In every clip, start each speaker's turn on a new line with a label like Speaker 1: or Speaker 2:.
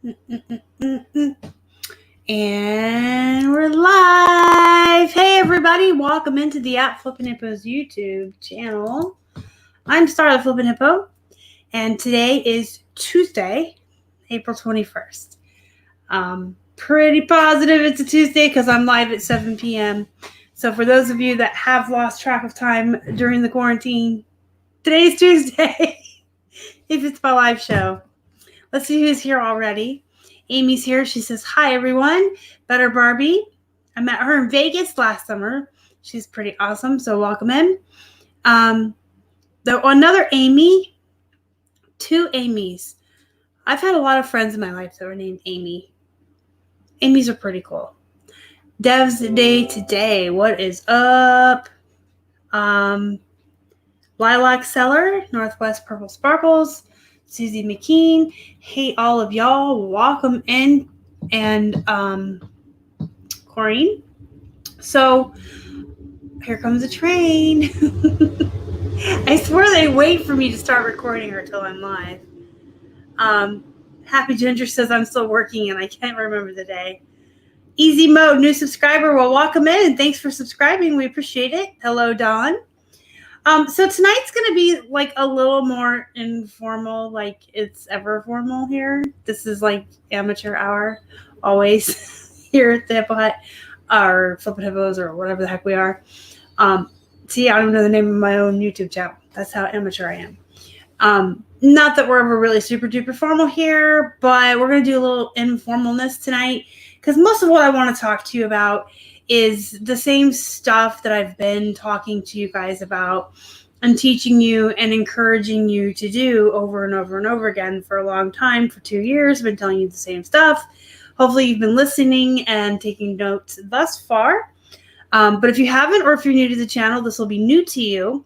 Speaker 1: And we're live. Hey everybody, welcome into the Flippin Hippo's YouTube channel. I'm Star the Flippin Hippo, and today is Tuesday, April 21st. Pretty positive it's a Tuesday because I'm live at 7 p.m. So for those of you that have lost track of time during the quarantine, today's Tuesday. If it's my live show. Let's see who's here already. Amy's here. She says, hi, everyone. Better Barbie. I met her in Vegas last summer. She's pretty awesome, so welcome in. Another Amy. Two Amy's. I've had a lot of friends in my life that were named Amy. Amy's are pretty cool. Dev's Day today. What is up? Lilac Seller, Northwest Purple Sparkles, Susie McKean. Hey, all of y'all, welcome in, and Corrine. So here comes a train. I swear they wait for me to start recording her till I'm live. Happy Ginger says I'm still working and I can't remember the day. Easy Mode, new subscriber. Well, welcome in and thanks for subscribing. We appreciate it. Hello, Dawn. So tonight's going to be like a little more informal, like it's ever formal here. This is like amateur hour, always here at the Hippo Hut, or Flippin' Hippos, or whatever the heck we are. See, I don't know the name of my own YouTube channel. That's how amateur I am. Not that we're ever really super duper formal here, but we're going to do a little informalness tonight because most of what I want to talk to you about is the same stuff that I've been talking to you guys about and teaching you and encouraging you to do over and over and over again for a long time. For 2 years, I've been telling you the same stuff. Hopefully you've been listening and taking notes thus far. But if you haven't, or if you're new to the channel, this will be new to you.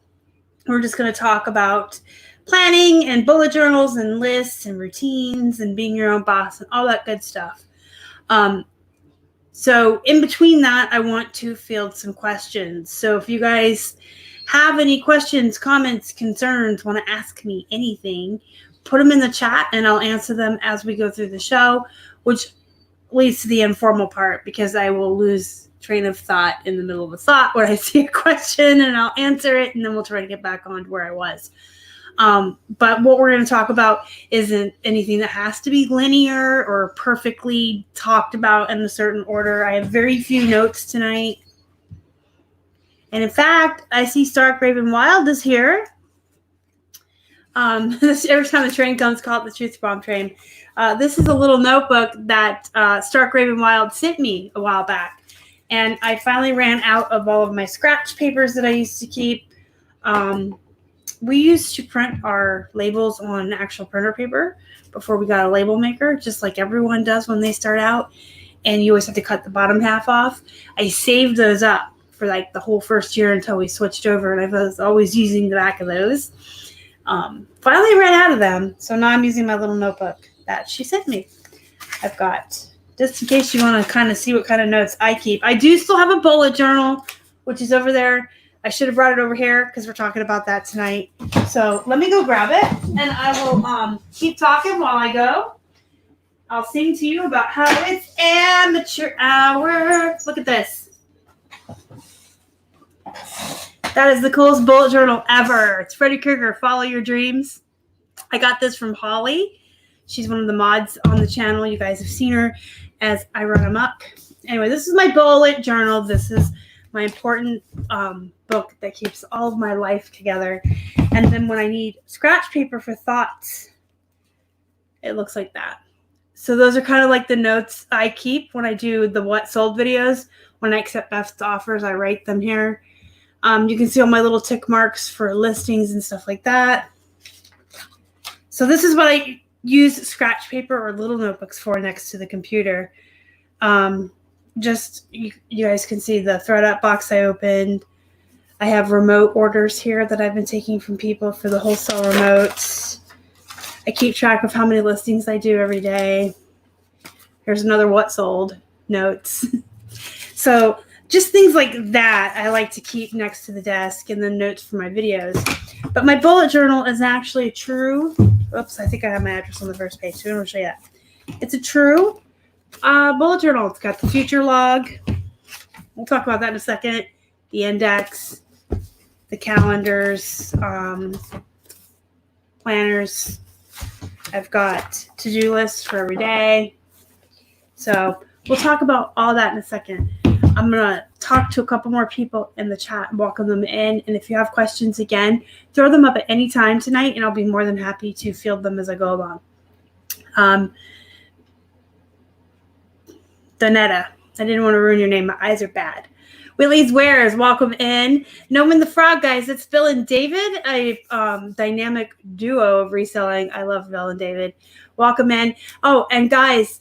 Speaker 1: We're just going to talk about planning and bullet journals and lists and routines and being your own boss and all that good stuff. So in between that, I want to field some questions. So if you guys have any questions, comments, concerns, want to ask me anything, put them in the chat and I'll answer them as we go through the show, which leads to the informal part because I will lose train of thought in the middle of a thought when I see a question and I'll answer it and then we'll try to get back on to where I was. But what we're going to talk about isn't anything that has to be linear or perfectly talked about in a certain order. I have very few notes tonight. And in fact, I see Stark Raven Wild is here. Every time the train comes, call it the Truth Bomb train. This is a little notebook that Stark Raven Wild sent me a while back. And I finally ran out of all of my scratch papers that I used to keep. We used to print our labels on actual printer paper before we got a label maker, just like everyone does when they start out. And you always have to cut the bottom half off. I saved those up for like the whole first year until we switched over. And I was always using the back of those. Finally ran out of them. So now I'm using my little notebook that she sent me. I've got, just in case you want to kind of see what kind of notes I keep. I do still have a bullet journal, which is over there. I should have brought it over here because we're talking about that tonight. So let me go grab it, and I will keep talking while I go. I'll sing to you about how it's amateur hour. Look at this. That is the coolest bullet journal ever. It's Freddy Krueger, Follow Your Dreams. I got this from Holly. She's one of the mods on the channel. You guys have seen her as I run amok. Anyway, this is my bullet journal. This is my important book that keeps all of my life together. And then when I need scratch paper for thoughts, it looks like that. So those are kind of like the notes I keep when I do the what sold videos. When I accept best offers, I write them here. You can see all my little tick marks for listings and stuff like that. So this is what I use scratch paper or little notebooks for next to the computer. Just you guys can see the ThreadUp box I opened. I have remote orders here that I've been taking from people for the wholesale remotes. I keep track of how many listings I do every day. Here's another what sold notes. So just things like that I like to keep next to the desk, and then notes for my videos. But my bullet journal is actually true. Oops, I think I have my address on the first page, so I'm going to show you that. It's a true bullet journal. It's got the future log. We'll talk about that in a second. The index, the calendars, planners. I've got to-do lists for every day. So we'll talk about all that in a second. I'm going to talk to a couple more people in the chat and welcome them in. And if you have questions, again, throw them up at any time tonight, and I'll be more than happy to field them as I go along. Donetta, I didn't want to ruin your name. My eyes are bad. Willie's Wares, welcome in. Noman the Frog, guys. It's Bill and David, a dynamic duo of reselling. I love Bill and David. Welcome in. Oh, and guys,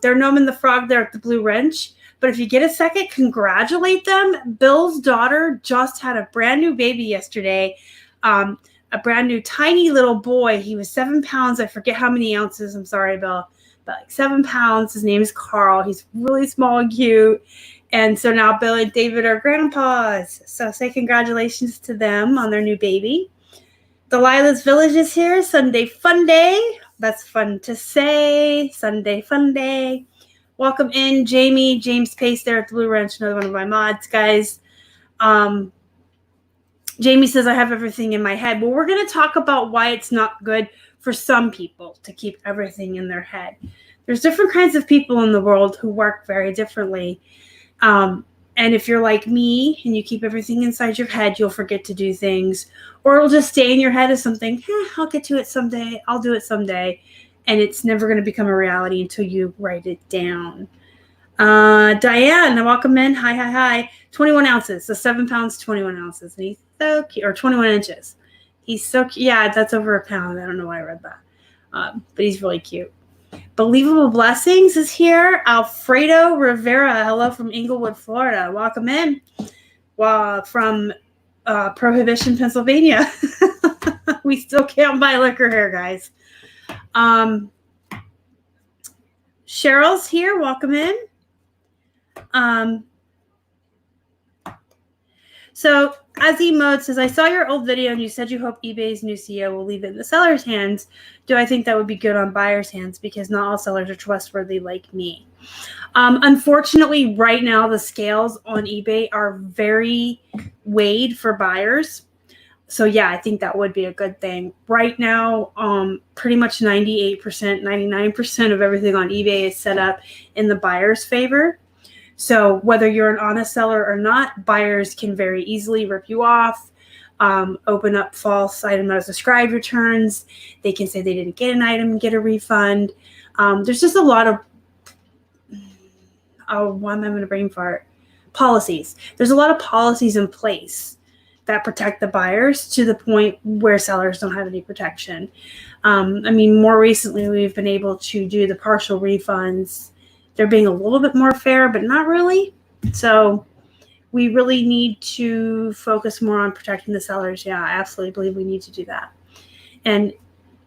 Speaker 1: they're Noman the Frog. They're at the Blue Wrench. But if you get a second, congratulate them. Bill's daughter just had a brand new baby yesterday. A brand new tiny little boy. He was 7 pounds. I forget how many ounces. I'm sorry, Bill. But like 7 pounds. His name is Carl. He's really small and cute. And so now Bill and David are grandpas. So say congratulations to them on their new baby. Delilah's Village is here. Sunday Fun Day. That's fun to say. Sunday Fun Day. Welcome in, Jamie. James Pace there at the Blue Wrench, another one of my mods, guys. Jamie says, I have everything in my head. Well, we're going to talk about why it's not good for some people to keep everything in their head. There's different kinds of people in the world who work very differently. And if you're like me and you keep everything inside your head, you'll forget to do things, or it'll just stay in your head as something, I'll get to it someday. I'll do it someday. And it's never going to become a reality until you write it down. Diane, welcome in. Hi. 21 ounces. So 7 pounds, 21 ounces. And he's so cute. Or 21 inches. He's so cute. Yeah, that's over a pound. I don't know why I read that. But he's really cute. Believable Blessings is here. Alfredo Rivera. Hello from Inglewood, Florida. Welcome in. From Prohibition, Pennsylvania. We still can't buy liquor here, guys. Cheryl's here. Welcome in. So Azzy Mode says, I saw your old video and you said you hope eBay's new CEO will leave it in the seller's hands. Do I think that would be good on buyer's hands? Because not all sellers are trustworthy like me. Unfortunately, right now, the scales on eBay are very weighed for buyers. So yeah, I think that would be a good thing. Right now, pretty much 98%, 99% of everything on eBay is set up in the buyer's favor. So whether you're an honest seller or not, buyers can very easily rip you off, open up false item not as described returns. They can say they didn't get an item and get a refund. There's just a lot of, why am I going to brain fart? Policies. There's a lot of policies in place that protect the buyers to the point where sellers don't have any protection. More recently, we've been able to do the partial refunds. They're being a little bit more fair, but not really. So we really need to focus more on protecting the sellers. Yeah, I absolutely believe we need to do that. And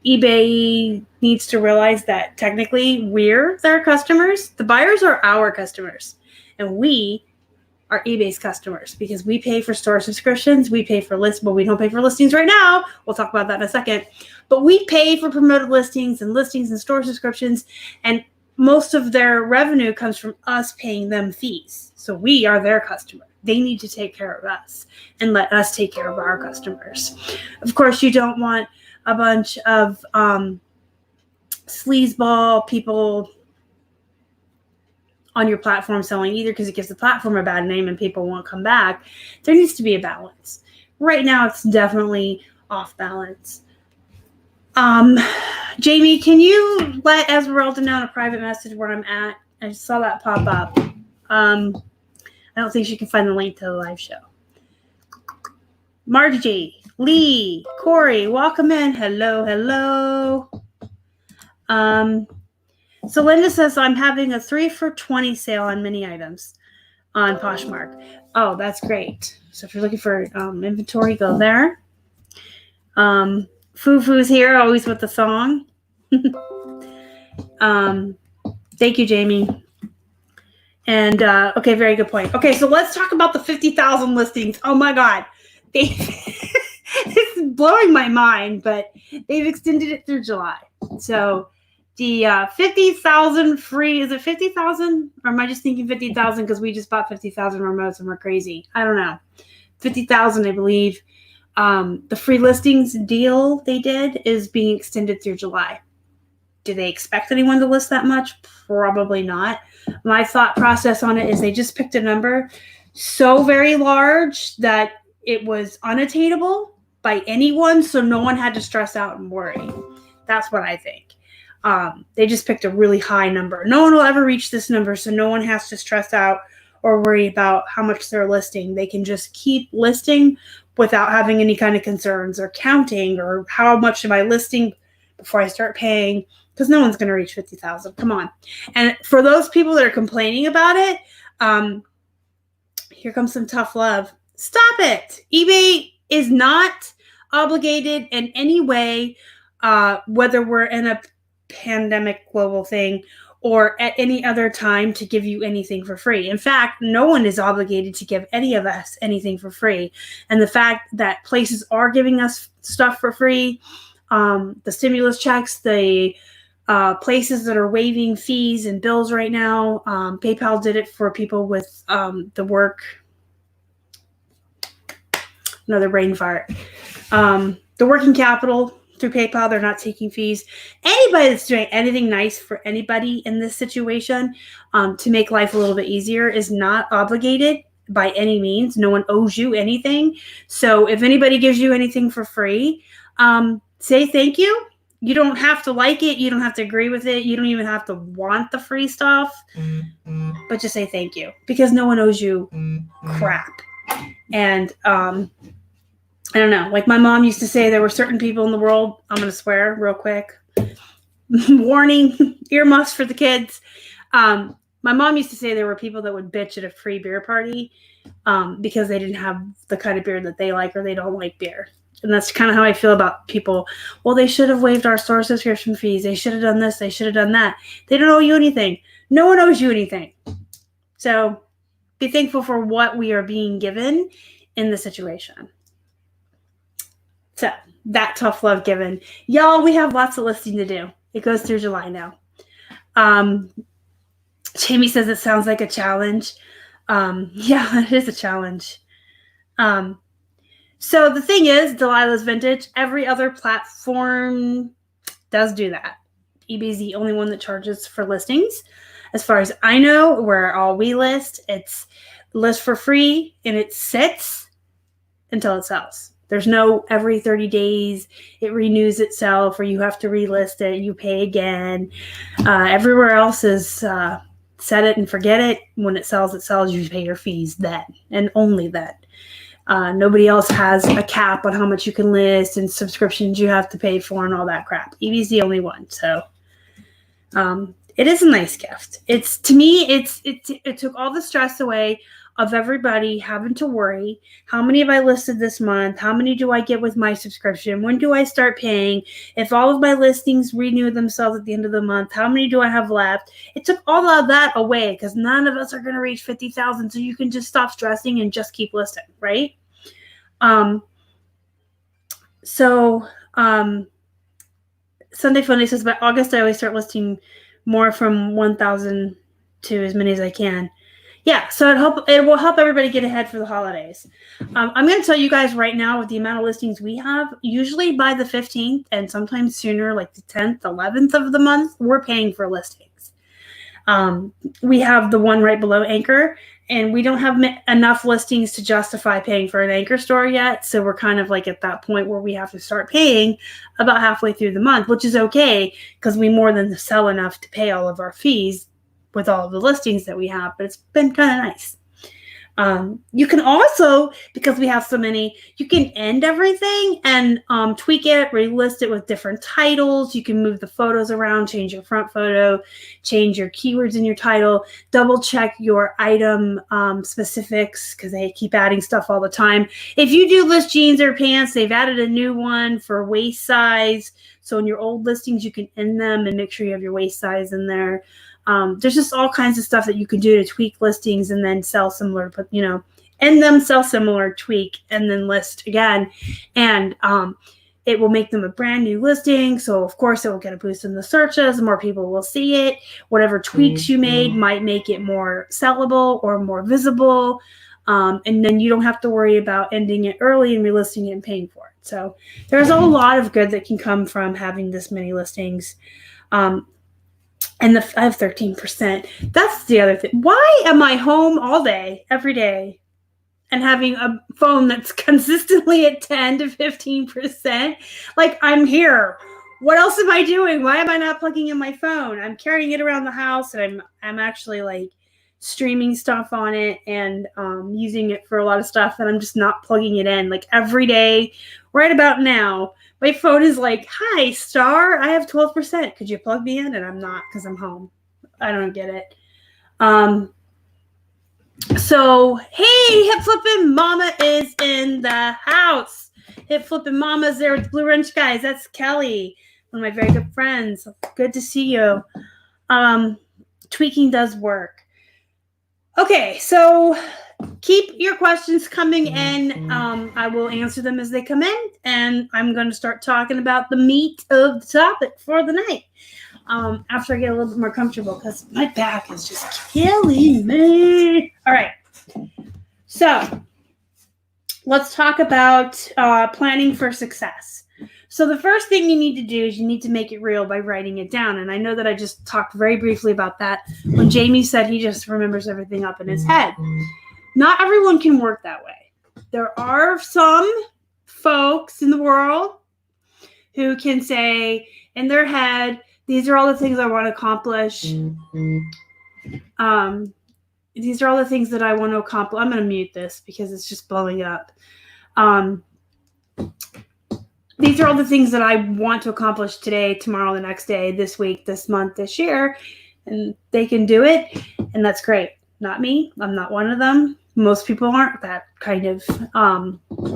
Speaker 1: eBay needs to realize that technically we're their customers. The buyers are our customers. And we are eBay's customers because we pay for store subscriptions. We pay for lists. Well, we don't pay for listings right now. We'll talk about that in a second. But we pay for promoted listings and store subscriptions. And most of their revenue comes from us paying them fees. So we are their customer. They need to take care of us and let us take care of our customers. Of course, you don't want a bunch of sleazeball people on your platform selling either, because it gives the platform a bad name and people won't come back. There needs to be a balance. Right now, it's definitely off balance. Jamie, can you let Esmeralda know in a private message where I'm at? I just saw that pop up. I don't think she can find the link to the live show. Margie, Lee, Corey, welcome in. Hello. So Linda says, I'm having a 3 for $20 sale on many items on Poshmark. Oh, that's great. So if you're looking for inventory, go there. Fufu's here, always with the song. Thank you, Jamie. And, okay, very good point. Okay, so let's talk about the 50,000 listings. Oh, my God. It's blowing my mind, but they've extended it through July. So the 50,000 free, is it 50,000? Or am I just thinking 50,000 because we just bought 50,000 remotes and we're crazy? I don't know. 50,000, I believe. The free listings deal they did is being extended through July. Do they expect anyone to list that much? Probably not. My thought process on it is they just picked a number so very large that it was unattainable by anyone, so no one had to stress out and worry. That's what I think. They just picked a really high number. No one will ever reach this number, so no one has to stress out or worry about how much they're listing. They can just keep listing without having any kind of concerns or counting or how much am I listing before I start paying, because no one's going to reach 50,000. Come on. And for those people that are complaining about it, here comes some tough love. Stop it. eBay is not obligated in any way, whether we're in a pandemic global thing or at any other time, to give you anything for free. In fact, no one is obligated to give any of us anything for free. And the fact that places are giving us stuff for free, the stimulus checks, the places that are waiving fees and bills right now, PayPal did it for people with the brain fart. The working capital through PayPal, they're not taking fees. Anybody that's doing anything nice for anybody in this situation to make life a little bit easier is not obligated by any means. No one owes you anything. So if anybody gives you anything for free, say thank you. You don't have to like it. You don't have to agree with it. You don't even have to want the free stuff. But just say thank you, because no one owes you crap. And I don't know. Like my mom used to say, there were certain people in the world. I'm going to swear real quick. Warning, earmuffs for the kids. My mom used to say there were people that would bitch at a free beer party because they didn't have the kind of beer that they like, or they don't like beer. And that's kind of how I feel about people. Well, they should have waived our store subscription fees. They should have done this. They should have done that. They don't owe you anything. No one owes you anything. So be thankful for what we are being given in the situation. So that tough love given. Y'all, we have lots of listing to do. It goes through July now. Jamie says it sounds like a challenge. Yeah, it is a challenge. So the thing is, Delilah's Vintage, every other platform does do that. eBay's the only one that charges for listings. As far as I know, where all we list, it's list for free and it sits until it sells. There's no every 30 days it renews itself or you have to relist it, you pay again. Everywhere else is set it and forget it. When it sells, you pay your fees then and only then. Nobody else has a cap on how much you can list and subscriptions you have to pay for and all that crap. eBay's the only one. So it is a nice gift. It's, to me, it took all the stress away of everybody having to worry. How many have I listed this month? How many do I get with my subscription? When do I start paying? If all of my listings renew themselves at the end of the month, how many do I have left? It took all of that away because none of us are going to reach 50,000. So you can just stop stressing and just keep listing, right? Sunday Funday says, by August, I always start listing more from 1,000 to as many as I can. Yeah, so it will help everybody get ahead for the holidays. I'm going to tell you guys right now, with the amount of listings we have, usually by the 15th and sometimes sooner, like the 10th, 11th of the month, we're paying for listings. We have the one right below Anchor, and we don't have enough listings to justify paying for an Anchor store yet. So we're kind of like at that point where we have to start paying about halfway through the month, which is okay because we more than sell enough to pay all of our fees with all of the listings that we have, but it's been kind of nice. You can also, because we have so many, you can end everything and tweak it, relist it with different titles. You can move the photos around, change your front photo, change your keywords in your title, double check your item specifics because they keep adding stuff all the time. If you do list jeans or pants, they've added a new one for waist size. So in your old listings, you can end them and make sure you have your waist size in there. There's just all kinds of stuff that you can do to tweak listings and then sell similar, but end them, sell similar, tweak, and then list again. And It will make them a brand new listing. So of course it will get a boost in the searches. More people will see it. Whatever tweaks you made might make it more sellable or more visible. And then you don't have to worry about ending it early and relisting it and paying for it. So there's a lot of good that can come from having this many listings. And I have 13%. That's the other thing. Why am I home all day, every day, and having a phone that's consistently at 10 to 15%? Like, I'm here. What else am I doing? Why am I not plugging in my phone? I'm carrying it around the house, and I'm actually like streaming stuff on it and using it for a lot of stuff, and I'm just not plugging it in. Like, every day, right about now, my phone is like, hi, Star, I have 12%. Could you plug me in? And I'm not, because I'm home. I don't get it. So, hey, Hip Flippin' Mama is in the house. Hip Flippin' Mama's there with the Blue Wrench guys. That's Kelly, one of my very good friends. Good to see you. Tweaking does work. Okay, so keep your questions coming in. I will answer them as they come in, and I'm going to start talking about the meat of the topic for the night. After I get a little bit more comfortable, because my back is just killing me. All right. So let's talk about planning for success. So the first thing you need to do is you need to make it real by writing it down. And I know that I just talked very briefly about that when Jamie said he just remembers everything up in his head. Not everyone can work that way. There are some folks in the world who can say in their head, these are all the things I want to accomplish. These are all the things that I want to accomplish. I'm going to mute this because it's just blowing up. These are all the things that I want to accomplish today, tomorrow, the next day, this week, this month, this year. And they can do it. And that's great. Not me. I'm not one of them. Most people aren't that kind of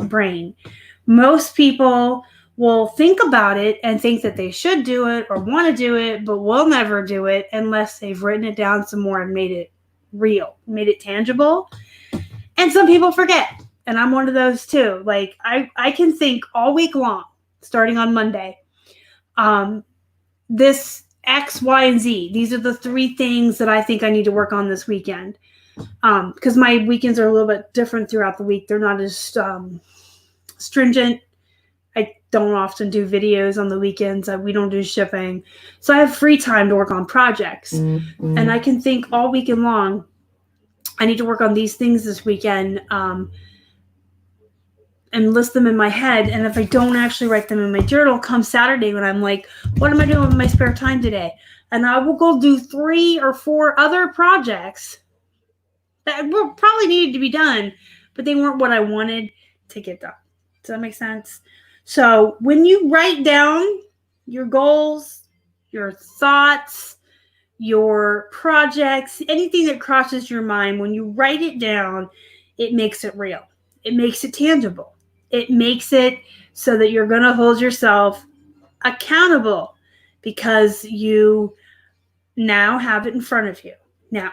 Speaker 1: brain. Most people will think about it and think that they should do it or want to do it, but will never do it unless they've written it down some more and made it real, made it tangible. And some people forget. And I'm one of those too. Like, I can think all week long, starting on Monday, this X, Y, and Z. These are the 3 things that I think I need to work on this weekend. Because my weekends are a little bit different throughout the week. They're not as stringent. I don't often do videos on the weekends. We don't do shipping. So I have free time to work on projects. Mm-hmm. And I can think all weekend long, I need to work on these things this weekend, and list them in my head. And if I don't actually write them in my journal, come Saturday when I'm like, what am I doing with my spare time today? And I will go do 3 or 4 other projects that were probably needed to be done, but they weren't what I wanted to get done. Does that make sense? So when you write down your goals, your thoughts, your projects, anything that crosses your mind, when you write it down, it makes it real. It makes it tangible. It makes it so that you're going to hold yourself accountable because you now have it in front of you. Now,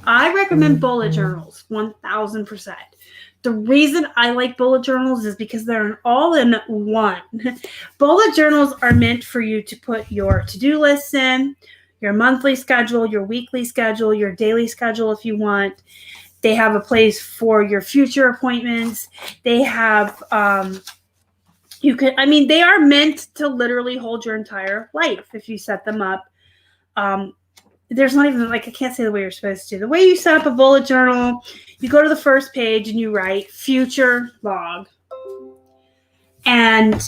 Speaker 1: I recommend bullet journals 1000%. The reason I like bullet journals is because they're an all-in-one. Bullet journals are meant for you to put your to-do lists in, your monthly schedule, your weekly schedule, your daily schedule if you want. They have a place for your future appointments. They have, they are meant to literally hold your entire life if you set them up. There's not even, I can't say the way you're supposed to. The way you set up a bullet journal, you go to the first page and you write future log. And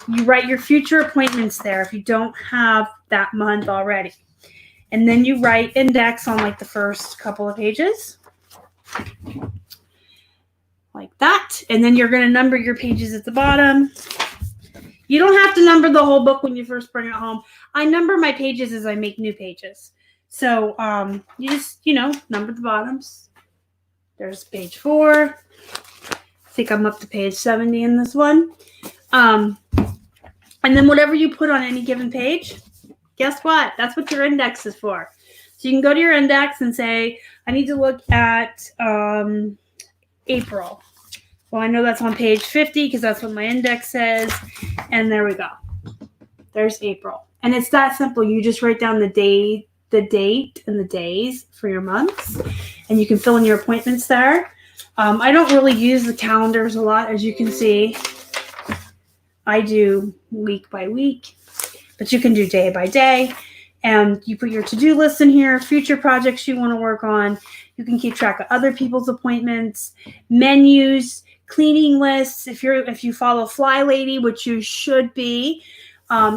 Speaker 1: you write your future appointments there if you don't have that month already. And then you write index on the first couple of pages. Like that. And then you're going to number your pages at the bottom. You don't have to number the whole book when you first bring it home. I number my pages as I make new pages. So you just, number the bottoms. There's page 4. I think I'm up to page 70 in this one. And then whatever you put on any given page, guess what? That's what your index is for. So you can go to your index and say, I need to look at April. Well, I know that's on page 50 because that's what my index says. And there we go. There's April. And it's that simple. You just write down the date, and the days for your months, and you can fill in your appointments there. I don't really use the calendars a lot, as you can see. I do week by week, but you can do day by day. And you put your to-do list in here, future projects you want to work on. You can keep track of other people's appointments, menus, cleaning lists. If you follow Fly Lady, which you should be,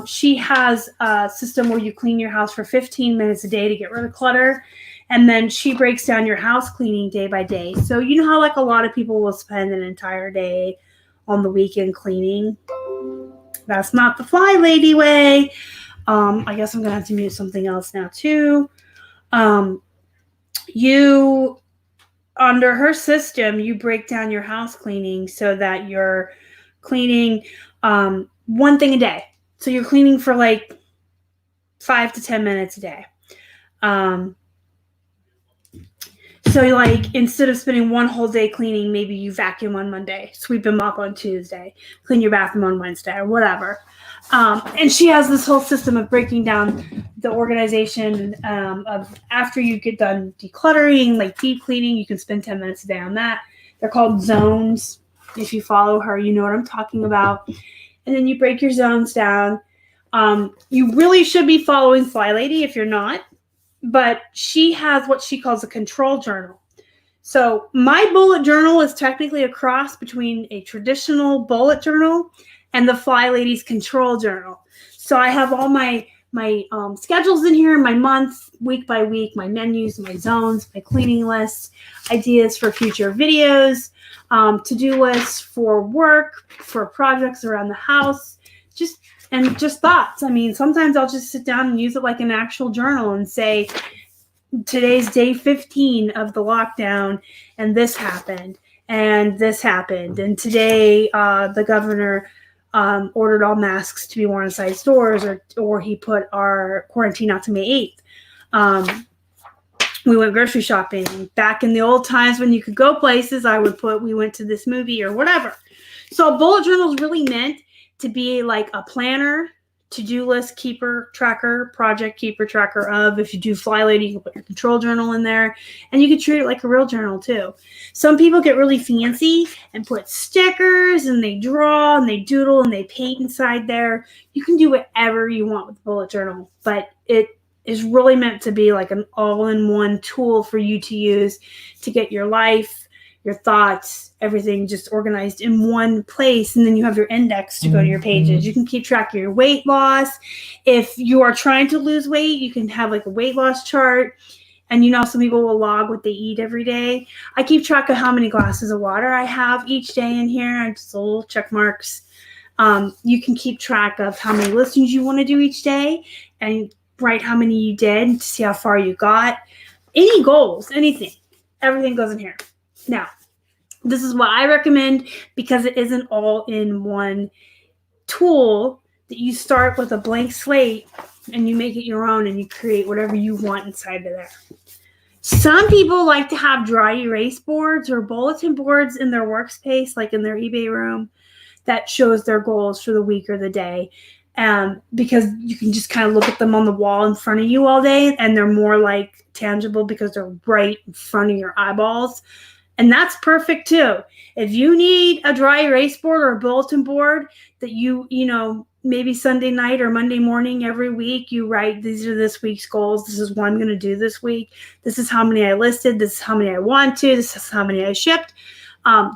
Speaker 1: she has a system where you clean your house for 15 minutes a day to get rid of clutter. And then she breaks down your house cleaning day by day. So you know how like a lot of people will spend an entire day on the weekend cleaning? That's not the Fly Lady way. I guess I'm going to have to mute something else now too. You, under her system, you break down your house cleaning so that you're cleaning one thing a day. So you're cleaning for like 5 to 10 minutes a day. So like instead of spending one whole day cleaning, maybe you vacuum on Monday, sweep and mop on Tuesday, clean your bathroom on Wednesday or whatever. And she has this whole system of breaking down the organization of after you get done decluttering, like deep cleaning, you can spend 10 minutes a day on that. They're called zones. If you follow her, you know what I'm talking about. And then you break your zones down. You really should be following Fly Lady if you're not. But she has what she calls a control journal. So my bullet journal is technically a cross between a traditional bullet journal and the Fly Lady's control journal. So I have all my schedules in here, my months, week by week, my menus, my zones, my cleaning lists, ideas for future videos, to-do lists for work, for projects around the house, just thoughts. I mean, sometimes I'll just sit down and use it like an actual journal and say, today's day 15 of the lockdown, and this happened, and this happened. And today the governor ordered all masks to be worn inside stores, or he put our quarantine out to May 8th. We went grocery shopping. Back in the old times when you could go places, I would put, we went to this movie or whatever. So a bullet journal is really meant to be like a planner, to-do list keeper tracker, project keeper tracker of. If you do Fly Lady, you can put your control journal in there, and you can treat it like a real journal too. Some people get really fancy and put stickers, and they draw and they doodle and they paint inside there. You can do whatever you want with the bullet journal, but it is really meant to be like an all-in-one tool for you to use to get your life, your thoughts, everything just organized in one place. And then you have your index to go to your pages. You can keep track of your weight loss. If you are trying to lose weight, you can have like a weight loss chart. And you know, some people will log what they eat every day. I keep track of how many glasses of water I have each day in here. And just little check marks. You can keep track of how many listings you want to do each day and write how many you did to see how far you got. Any goals, anything, everything goes in here. Now, this is what I recommend because it isn't all in one tool that you start with a blank slate and you make it your own and you create whatever you want inside of there. Some people like to have dry erase boards or bulletin boards in their workspace, like in their eBay room, that shows their goals for the week or the day. Because you can just kind of look at them on the wall in front of you all day, and they're more like tangible because they're right in front of your eyeballs. And that's perfect too. If you need a dry erase board or a bulletin board that you know, maybe Sunday night or Monday morning every week, you write, these are this week's goals. This is what I'm going to do this week. This is how many I listed. This is how many I want to. This is how many I shipped.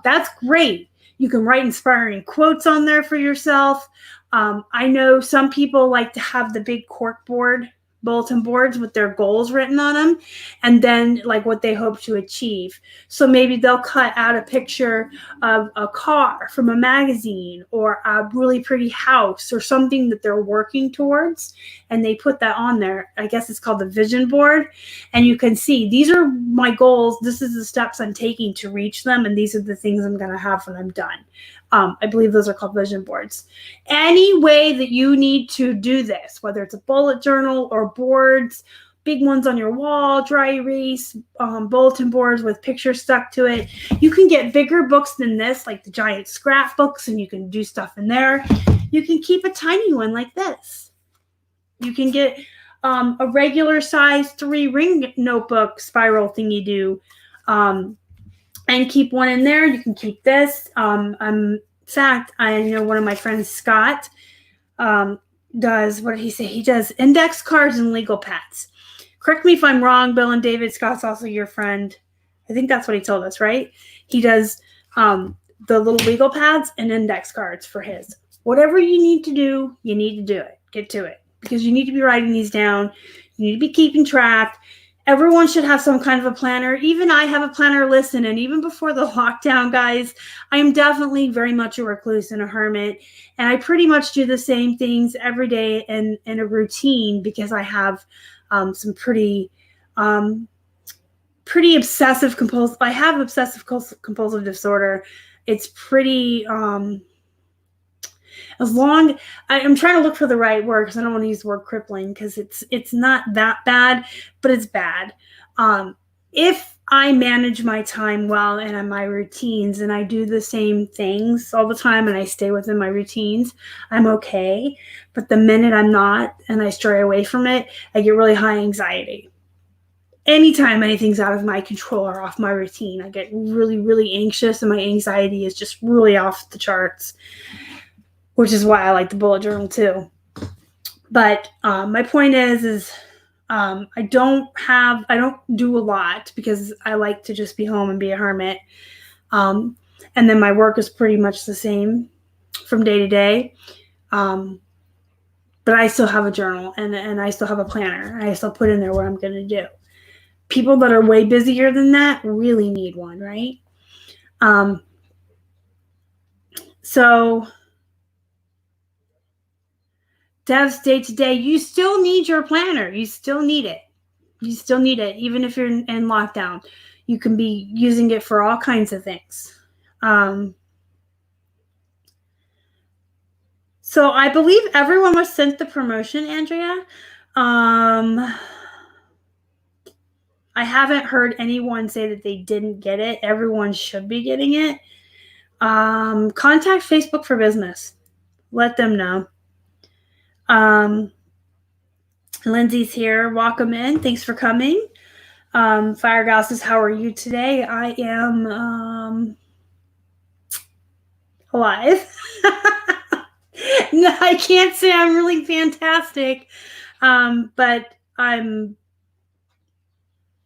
Speaker 1: That's great. You can write inspiring quotes on there for yourself. I know some people like to have the big cork board bulletin boards with their goals written on them, and then like what they hope to achieve. So maybe they'll cut out a picture of a car from a magazine or a really pretty house or something that they're working towards, and they put that on there. I guess it's called the vision board, and you can see these are my goals. This is the steps I'm taking to reach them, and these are the things I'm going to have when I'm done. I believe those are called vision boards. Any way that you need to do this, whether it's a bullet journal or boards, big ones on your wall, dry erase, bulletin boards with pictures stuck to it. You can get bigger books than this, like the giant scrapbooks, and you can do stuff in there. You can keep a tiny one like this. You can get a regular size 3-ring notebook spiral thingy do, and keep one in there. You can keep this. In fact, I know one of my friends, Scott, does, what did he say? He does index cards and legal pads. Correct me if I'm wrong, Bill and David. Scott's also your friend. I think that's what he told us, right? He does the little legal pads and index cards for his. Whatever you need to do, you need to do it. Get to it. Because you need to be writing these down. You need to be keeping track. Everyone should have some kind of a planner. Even I have a planner. Listen, and even before the lockdown, guys, I am definitely very much a recluse and a hermit. And I pretty much do the same things every day in a routine because I have some pretty obsessive compulsive. I have obsessive compulsive disorder. It's pretty I'm trying to look for the right word because I don't want to use the word crippling because it's not that bad, but it's bad. If I manage my time well and my routines and I do the same things all the time and I stay within my routines, I'm okay. But the minute I'm not and I stray away from it, I get really high anxiety. Anytime anything's out of my control or off my routine, I get really, really anxious and my anxiety is just really off the charts. Which is why I like the bullet journal too. But my point is I don't do a lot because I like to just be home and be a hermit. And then my work is pretty much the same from day to day. But I still have a journal and I still have a planner. I still put in there what I'm going to do. People that are way busier than that really need one, right? So devs day to day, you still need your planner. You still need it. You still need it. Even if you're in lockdown, you can be using it for all kinds of things. So I believe everyone was sent the promotion, Andrea. I haven't heard anyone say that they didn't get it. Everyone should be getting it. Contact Facebook for Business. Let them know. Lindsay's here. Welcome in. Thanks for coming. Fire Gal says, how are you today? I am alive. No, I can't say I'm really fantastic, but I'm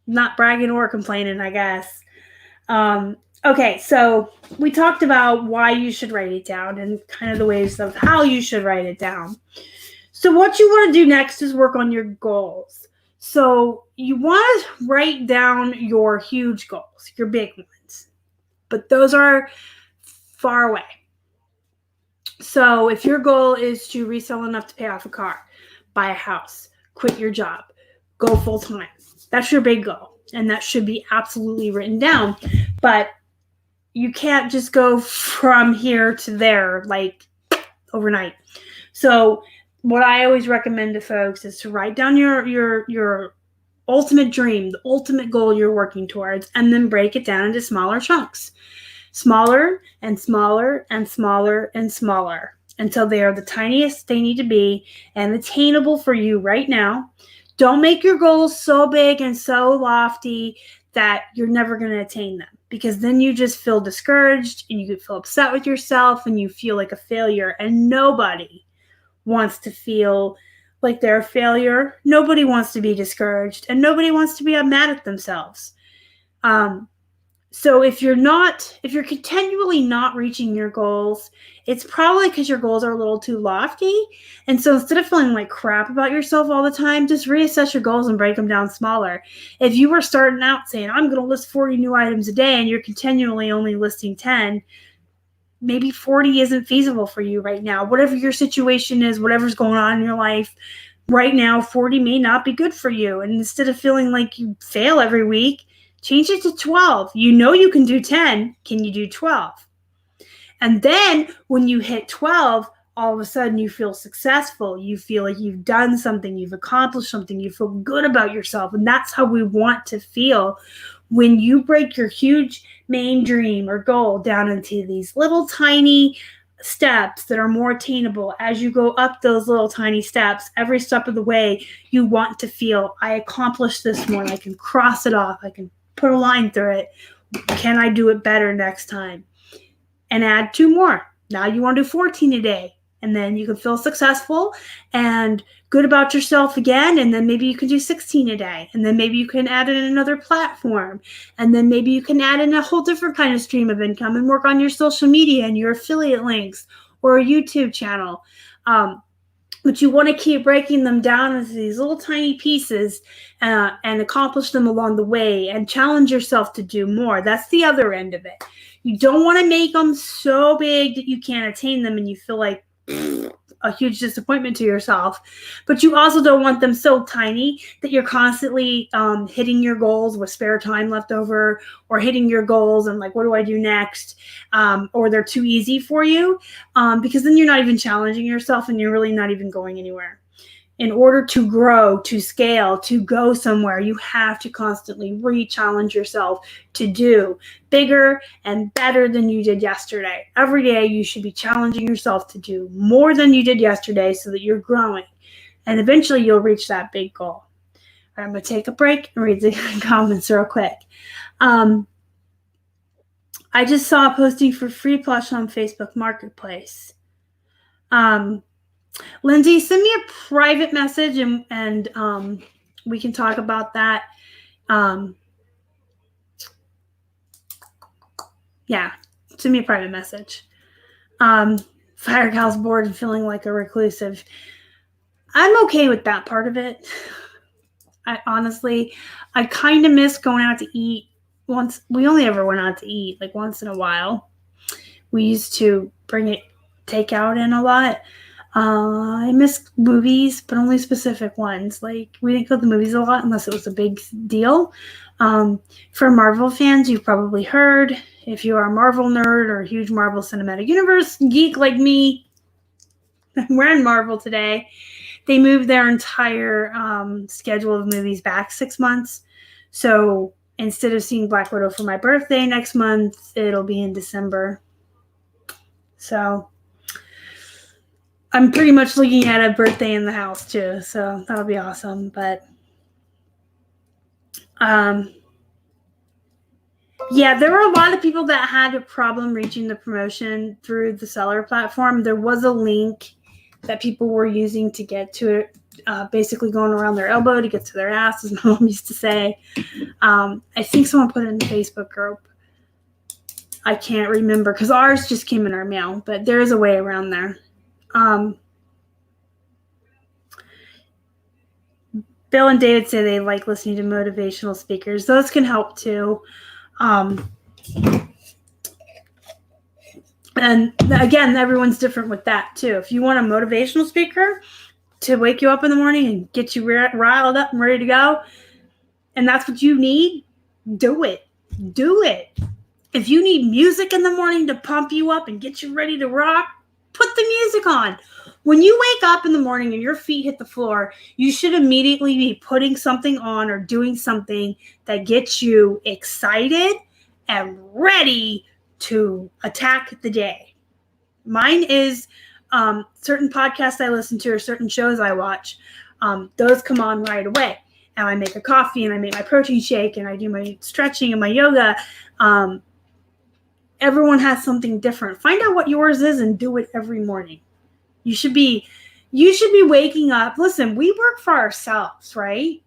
Speaker 1: not bragging or complaining, I guess. Okay, so we talked about why you should write it down and kind of the ways of how you should write it down. So what you want to do next is work on your goals. So you want to write down your huge goals, your big ones, but those are far away. So if your goal is to resell enough to pay off a car, buy a house, quit your job, go full time, that's your big goal. And that should be absolutely written down. But you can't just go from here to there like overnight. So what I always recommend to folks is to write down your ultimate dream, the ultimate goal you're working towards, and then break it down into smaller chunks. Smaller and smaller and smaller and smaller until they are the tiniest they need to be and attainable for you right now. Don't make your goals so big and so lofty that you're never going to attain them, because then you just feel discouraged and you could feel upset with yourself and you feel like a failure, and nobody wants to feel like they're a failure. Nobody wants to be discouraged and nobody wants to be mad at themselves. So if you're continually not reaching your goals, it's probably because your goals are a little too lofty. And so instead of feeling like crap about yourself all the time, just reassess your goals and break them down smaller. If you were starting out saying, I'm going to list 40 new items a day, and you're continually only listing 10, maybe 40 isn't feasible for you right now. Whatever your situation is, whatever's going on in your life right now, 40 may not be good for you. And instead of feeling like you fail every week, change it to 12. You know you can do 10. Can you do 12? And then when you hit 12, all of a sudden you feel successful. You feel like you've done something, you've accomplished something, you feel good about yourself. And that's how we want to feel when you break your huge main dream or goal down into these little tiny steps that are more attainable. As you go up those little tiny steps, every step of the way, you want to feel, I accomplished this one. I can cross it off. I can put a line through it. Can I do it better next time? And add 2 more. Now you want to do 14 a day. And then you can feel successful and good about yourself again. And then maybe you can do 16 a day. And then maybe you can add in another platform. And then maybe you can add in a whole different kind of stream of income and work on your social media and your affiliate links or a YouTube channel. But you want to keep breaking them down into these little tiny pieces and accomplish them along the way and challenge yourself to do more. That's the other end of it. You don't want to make them so big that you can't attain them and you feel like a huge disappointment to yourself. But you also don't want them so tiny that you're constantly hitting your goals with spare time left over, or hitting your goals and like, what do I do next? Or they're too easy for you, because then you're not even challenging yourself and you're really not even going anywhere. In order to grow, to scale, to go somewhere, you have to constantly re-challenge yourself to do bigger and better than you did yesterday. Every day you should be challenging yourself to do more than you did yesterday so that you're growing. And eventually you'll reach that big goal. All right, I'm going to take a break and read the comments real quick. I just saw a posting for free plush on Facebook Marketplace. Lindsay, send me a private message and we can talk about that. Yeah, send me a private message. Fire gal's bored and feeling like a reclusive. I'm okay with that part of it. I kind of miss going out to eat. Once we only ever went out to eat like once in a while. We used to bring it takeout in a lot. I miss movies, but only specific ones. Like, we didn't go to the movies a lot unless it was a big deal. For Marvel fans, you've probably heard, if you are a Marvel nerd or a huge Marvel Cinematic Universe geek like me, we're in Marvel today. They moved their entire schedule of movies back 6 months. So instead of seeing Black Widow for my birthday next month, it'll be in December. So I'm pretty much looking at a birthday in the house too, so that'll be awesome. But yeah, there were a lot of people that had a problem reaching the promotion through the seller platform. There was a link that people were using to get to it, basically going around their elbow to get to their ass, as my mom used to say. I think someone put it in the Facebook group. I can't remember because ours just came in our mail, but there is a way around there. Bill and David say they like listening to motivational speakers. Those can help too. And again, everyone's different with that too. If you want a motivational speaker to wake you up in the morning and get you riled up and ready to go, and that's what you need, do it. Do it. If you need music in the morning to pump you up and get you ready to rock, put the music on. When you wake up in the morning and your feet hit the floor, you should immediately be putting something on or doing something that gets you excited and ready to attack the day. Mine is certain podcasts I listen to or certain shows I watch. Those come on right away. And I make a coffee and I make my protein shake and I do my stretching and my yoga. Everyone has something different. Find out what yours is and do it every morning. You should be waking up. Listen, we work for ourselves, right?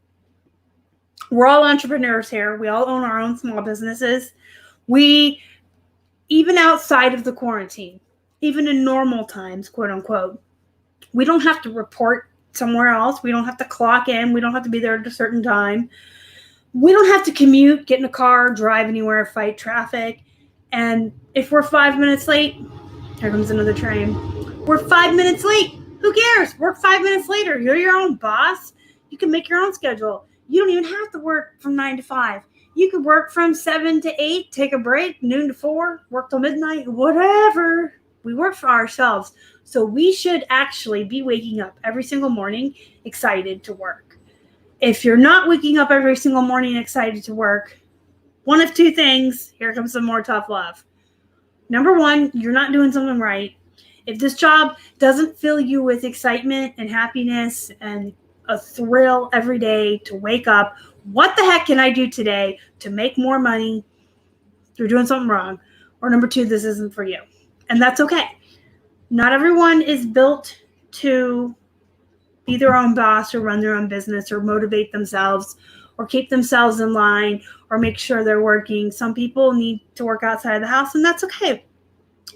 Speaker 1: We're all entrepreneurs here. We all own our own small businesses. We, even outside of the quarantine, even in normal times, quote unquote, we don't have to report somewhere else. We don't have to clock in. We don't have to be there at a certain time. We don't have to commute, get in a car, drive anywhere, fight traffic. And if we're 5 minutes late, here comes another train. We're 5 minutes late. Who cares? Work 5 minutes later. You're your own boss. You can make your own schedule. You don't even have to work from 9 to 5. You could work from 7 to 8, take a break, noon to 4, work till midnight, whatever. We work for ourselves. So we should actually be waking up every single morning excited to work. If you're not waking up every single morning excited to work, one of two things, here comes some more tough love. Number one, you're not doing something right. If this job doesn't fill you with excitement and happiness and a thrill every day to wake up, what the heck can I do today to make more money? You're doing something wrong. Or number two, this isn't for you. And that's okay. Not everyone is built to be their own boss or run their own business or motivate themselves or keep themselves in line or make sure they're working. Some people need to work outside of the house, and that's okay.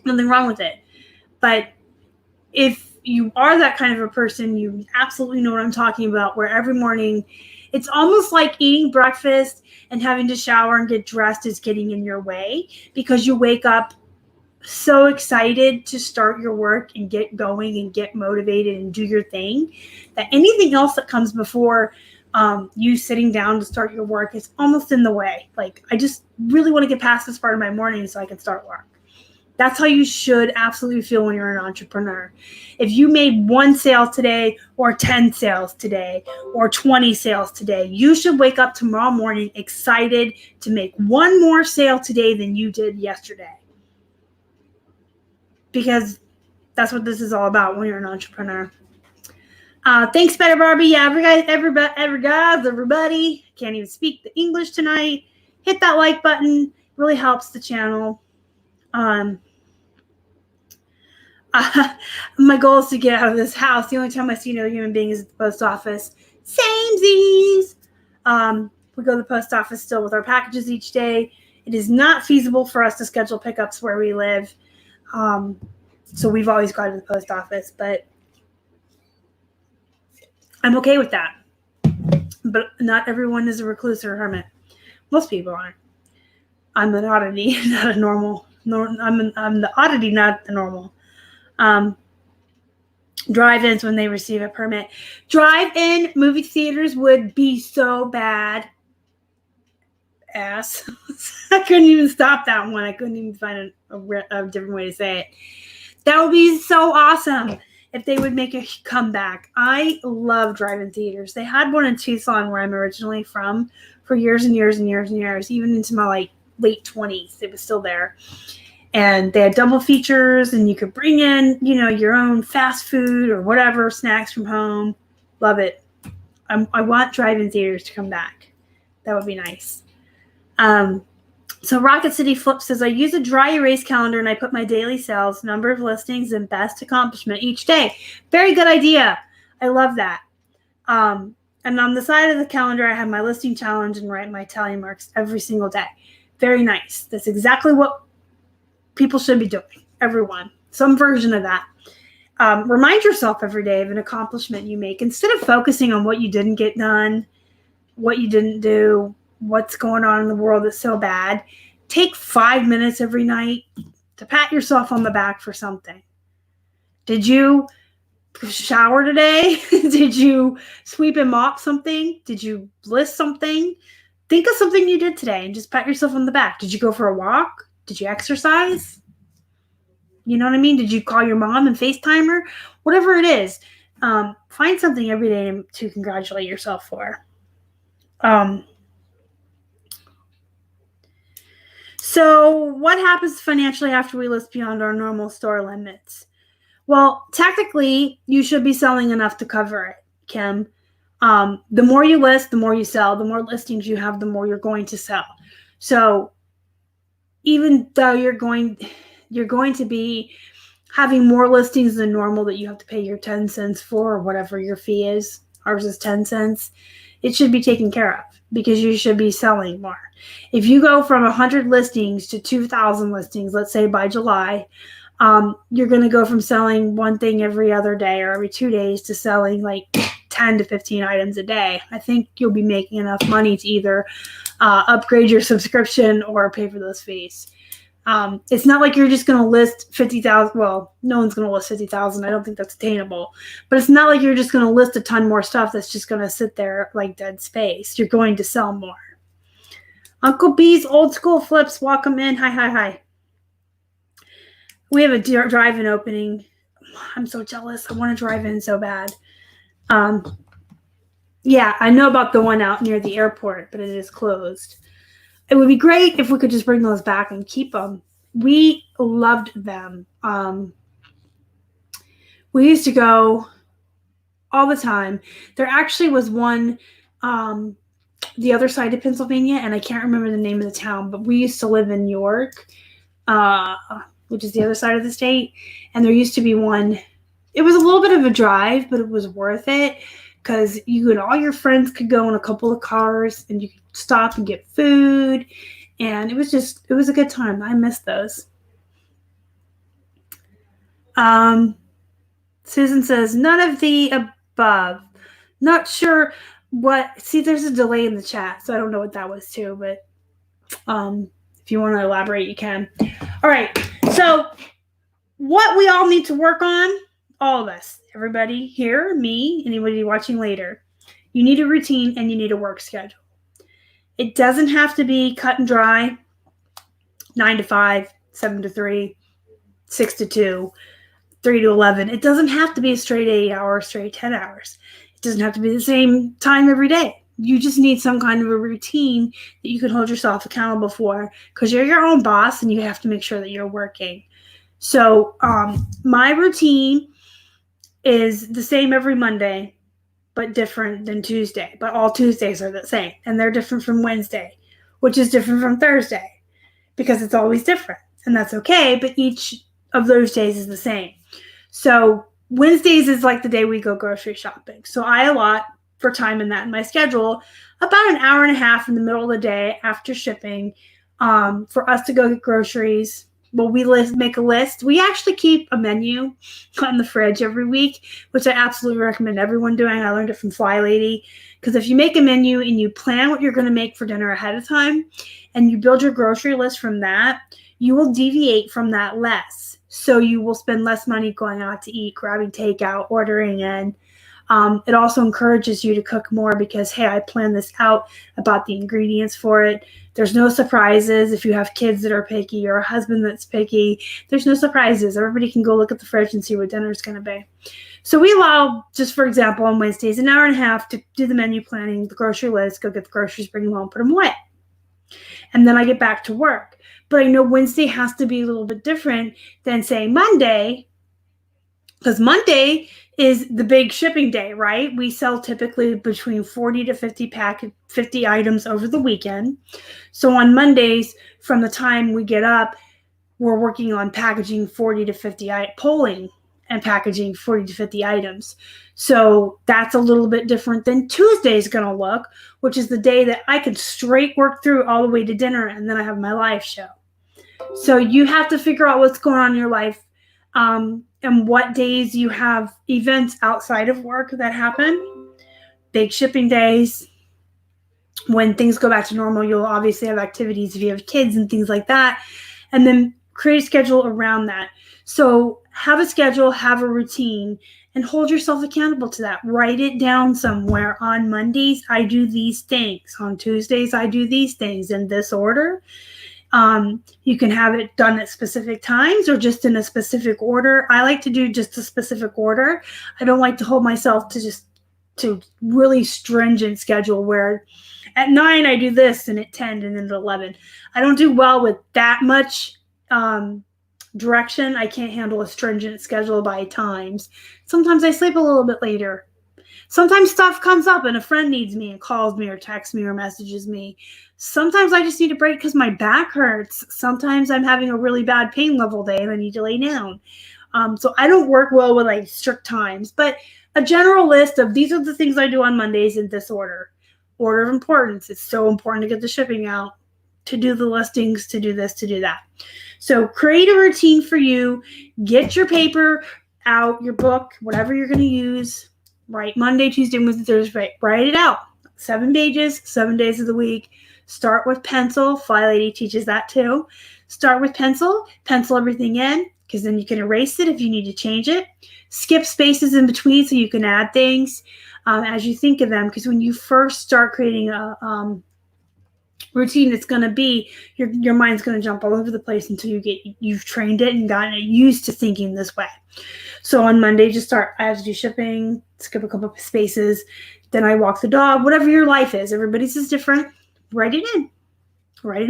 Speaker 1: Nothing wrong with it. But if you are that kind of a person, you absolutely know what I'm talking about, where every morning it's almost like eating breakfast and having to shower and get dressed is getting in your way because you wake up so excited to start your work and get going and get motivated and do your thing that anything else that comes before you sitting down to start your work is almost in the way. Like, I just really want to get past this part of my morning so I can start work. That's how you should absolutely feel when you're an entrepreneur. If you made 1 sale today or 10 sales today or 20 sales today, you should wake up tomorrow morning excited to make 1 more sale today than you did yesterday. Because that's what this is all about when you're an entrepreneur. Thanks, Better Barbie. Yeah, everybody. Can't even speak the English tonight. Hit that like button. It really helps the channel. My goal is to get out of this house. The only time I see another human being is at the post office. Samesies. We go to the post office still with our packages each day. It is not feasible for us to schedule pickups where we live. So we've always gone to the post office, but I'm okay with that. But not everyone is a recluse or a hermit. Most people aren't. I'm an oddity, not a normal. I'm the oddity, not the normal. Drive-ins when they receive a permit. Drive-in movie theaters would be so bad. Ass. I couldn't even stop that one. I couldn't even find a different way to say it. That would be so awesome if they would make a comeback. I love drive-in theaters. They had one in Tucson where I'm originally from for years and years and years and years, even into my late 20s. It was still there. And they had double features, and you could bring in, your own fast food or whatever, snacks from home. Love it. I want drive-in theaters to come back. That would be nice. So Rocket City Flip says, I use a dry erase calendar and I put my daily sales, number of listings, and best accomplishment each day. Very good idea. I love that. And on the side of the calendar, I have my listing challenge and write my tally marks every single day. Very nice. That's exactly what people should be doing. Everyone. Some version of that. Remind yourself every day of an accomplishment you make. Instead of focusing on what you didn't get done, what you didn't do, what's going on in the world that's so bad, take 5 minutes every night to pat yourself on the back for something. Did you shower today? Did you sweep and mop something? Did you list something? Think of something you did today and just pat yourself on the back. Did you go for a walk? Did you exercise? You know what I mean? Did you call your mom and FaceTime her? Whatever it is, find something every day to congratulate yourself for. So what happens financially after we list beyond our normal store limits? Well, technically, you should be selling enough to cover it, Kim. The more you list, the more you sell. The more listings you have, the more you're going to sell. So even though you're going to be having more listings than normal that you have to pay your 10 cents for, or whatever your fee is, ours is 10 cents, it should be taken care of because you should be selling more. If you go from 100 listings to 2,000 listings, let's say by July, you're going to go from selling one thing every other day or every 2 days to selling like 10 to 15 items a day. I think you'll be making enough money to either upgrade your subscription or pay for those fees. It's not like you're just going to list 50,000. Well, no one's going to list 50,000. I don't think that's attainable. But it's not like you're just going to list a ton more stuff that's just going to sit there like dead space. You're going to sell more. Uncle B's Old School Flips, welcome in. Hi. We have a drive-in opening. I'm so jealous. I want to drive in so bad. Yeah, I know about the one out near the airport, but it is closed. It would be great if we could just bring those back and keep them. We loved them. We used to go all the time. There actually was one the other side of Pennsylvania, and I can't remember the name of the town, but we used to live in York, which is the other side of the state, and there used to be one. It was a little bit of a drive, but it was worth it because you and all your friends could go in a couple of cars, and you could stop and get food, and it was a good time. I miss those. Susan says, none of the above. Not sure what. See, there's a delay in the chat, so I don't know what that was too, but if you want to elaborate, you can. All right, so what we all need to work on, all of us, everybody here, me, anybody watching later, you need a routine and you need a work schedule. It doesn't have to be cut and dry, 9 to 5, 7 to 3, 6 to 2, 3 to 11. It doesn't have to be a straight 8 hours, straight 10 hours. It doesn't have to be the same time every day. You just need some kind of a routine that you can hold yourself accountable for because you're your own boss and you have to make sure that you're working. So my routine is the same every Monday, but different than Tuesday. But all Tuesdays are the same, and they're different from Wednesday, which is different from Thursday because it's always different, and that's okay, but each of those days is the same. So Wednesdays is like the day we go grocery shopping. So I allot for time in that in my schedule about an hour and a half in the middle of the day after shipping for us to go get groceries. Well, we make a list. We actually keep a menu on the fridge every week, which I absolutely recommend everyone doing. I learned it from Fly Lady. Because if you make a menu and you plan what you're going to make for dinner ahead of time and you build your grocery list from that, you will deviate from that less. So you will spend less money going out to eat, grabbing takeout, ordering in. It also encourages you to cook more because, hey, I planned this out about the ingredients for it. There's no surprises. If you have kids that are picky or a husband that's picky, there's no surprises. Everybody can go look at the fridge and see what dinner's going to be. So we allow, just for example, on Wednesdays, an hour and a half to do the menu planning, the grocery list, go get the groceries, bring them home, put them away. And then I get back to work. But I know Wednesday has to be a little bit different than, say, Monday, because Monday is the big shipping day, right? We sell typically between 40 to 50 items over the weekend. So on Mondays, from the time we get up, we're working on packaging 40 to 50, polling and packaging 40 to 50 items. So that's a little bit different than Tuesday's going to look, which is the day that I can straight work through all the way to dinner, and then I have my live show. So you have to figure out what's going on in your life and what days you have events outside of work that happen. Big shipping days. When things go back to normal, you'll obviously have activities if you have kids and things like that. And then create a schedule around that. So have a schedule, have a routine, and hold yourself accountable to that. Write it down somewhere. On Mondays, I do these things. On Tuesdays, I do these things in this order. You can have it done at specific times or just in a specific order. I like to do just a specific order. I don't like to hold myself to really stringent schedule where at 9 I do this and at 10 and then at 11. I don't do well with that much direction. I can't handle a stringent schedule by times. Sometimes I sleep a little bit later. Sometimes stuff comes up and a friend needs me and calls me or texts me or messages me. Sometimes I just need a break because my back hurts. Sometimes I'm having a really bad pain level day and I need to lay down. So I don't work well with like strict times, but a general list of these are the things I do on Mondays in this order. Order of importance. It's so important to get the shipping out, to do the listings, to do this, to do that. So create a routine for you. Get your paper out, your book, whatever you're going to use. Write Monday, Tuesday, Wednesday, Thursday. Write it out. 7 pages, 7 days of the week. Start with pencil. Fly Lady teaches that too. Start with pencil. Pencil everything in because then you can erase it if you need to change it. Skip spaces in between so you can add things as you think of them. Because when you first start creating a routine, it's going to be, your mind's going to jump all over the place until you've trained it and gotten it used to thinking this way. So on Monday, just start, I have to do shipping, skip a couple of spaces, then I walk the dog, whatever your life is. Everybody's is different. Write it